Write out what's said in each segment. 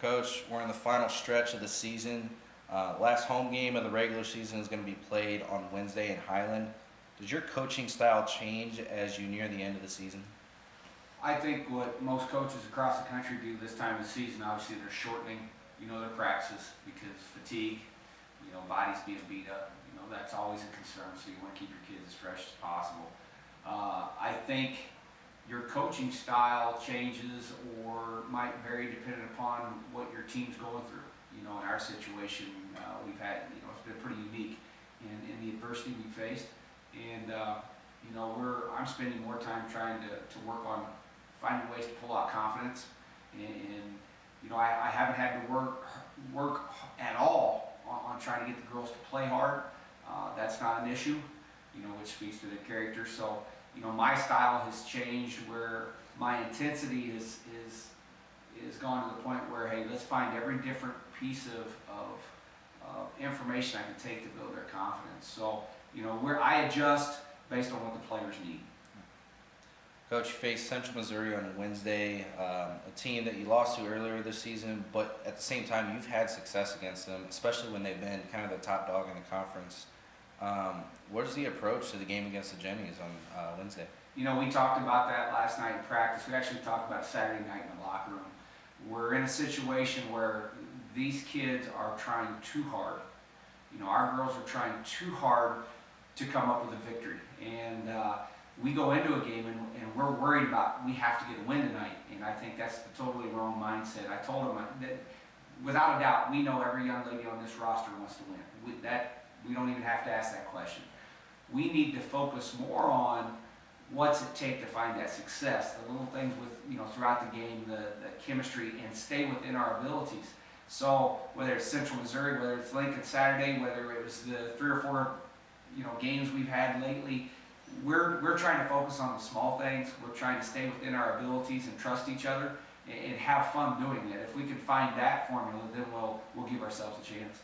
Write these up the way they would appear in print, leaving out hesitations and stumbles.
Coach, we're in the final stretch of the season. Last home game of the regular season is going to be played on Wednesday in Hyland. Does your coaching style change as you near the end of the season? I think what most coaches across the country do this time of the season, obviously they're shortening, their practices because fatigue, bodies being beat up, that's always a concern. So you want to keep your kids as fresh as possible. I think your coaching style changes or might vary depending upon what your team's going through. In our situation, we've had, it's been pretty unique in the adversity we faced. And, I'm spending more time trying to work on finding ways to pull out confidence. And I haven't had to work at all on trying to get the girls to play hard. That's not an issue, which speaks to their character. So, my style has changed where my intensity is gone to the point where, hey, let's find every different piece of information I can take to build their confidence. So, where I adjust based on what the players need. Coach, you faced Central Missouri on Wednesday, a team that you lost to earlier this season, but at the same time, you've had success against them, especially when they've been kind of the top dog in the conference. What is the approach to the game against the Jennies on Wednesday? We talked about that last night in practice. We actually talked about it Saturday night in the locker room. We're in a situation where these kids are trying too hard. Our girls are trying too hard to come up with a victory. And we go into a game and we're worried about we have to get a win tonight. And I think that's the totally wrong mindset. I told them that without a doubt, we know every young lady on this roster wants to win. We don't even have to ask that question. We need to focus more on what's it take to find that success, the little things with, throughout the game, the chemistry, and stay within our abilities. So whether it's Central Missouri, whether it's Lincoln Saturday, whether it was the 3 or 4, games we've had lately, we're trying to focus on the small things. We're trying to stay within our abilities and trust each other and have fun doing it. If we can find that formula, then we'll give ourselves a chance.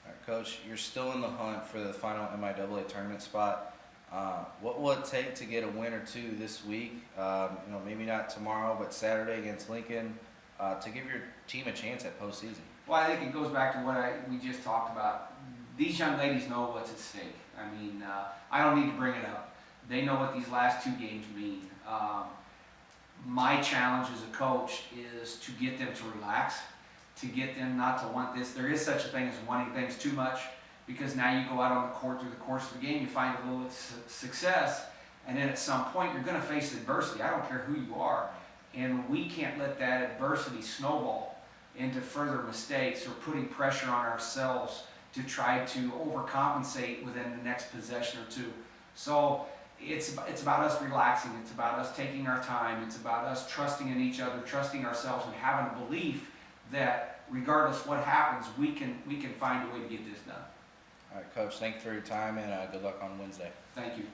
All right, Coach, you're still in the hunt for the final MIAA tournament spot. What will it take to get a win or two this week? Maybe not tomorrow, but Saturday against Lincoln, to give your team a chance at postseason? Well, I think it goes back to what we just talked about. These young ladies know what's at stake. I mean, I don't need to bring it up. They know what these last 2 games mean. My challenge as a coach is to get them to relax, to get them not to want this. There is such a thing as wanting things too much, because now you go out on the court through the course of the game, you find a little bit of success, and then at some point you're going to face adversity. I don't care who you are. And we can't let that adversity snowball into further mistakes or putting pressure on ourselves to try to overcompensate within the next possession or two. So it's about us relaxing. It's about us taking our time. It's about us trusting in each other, trusting ourselves, and having a belief that regardless what happens, we can find a way to get this done. All right, Coach, thank you for your time, and good luck on Wednesday. Thank you.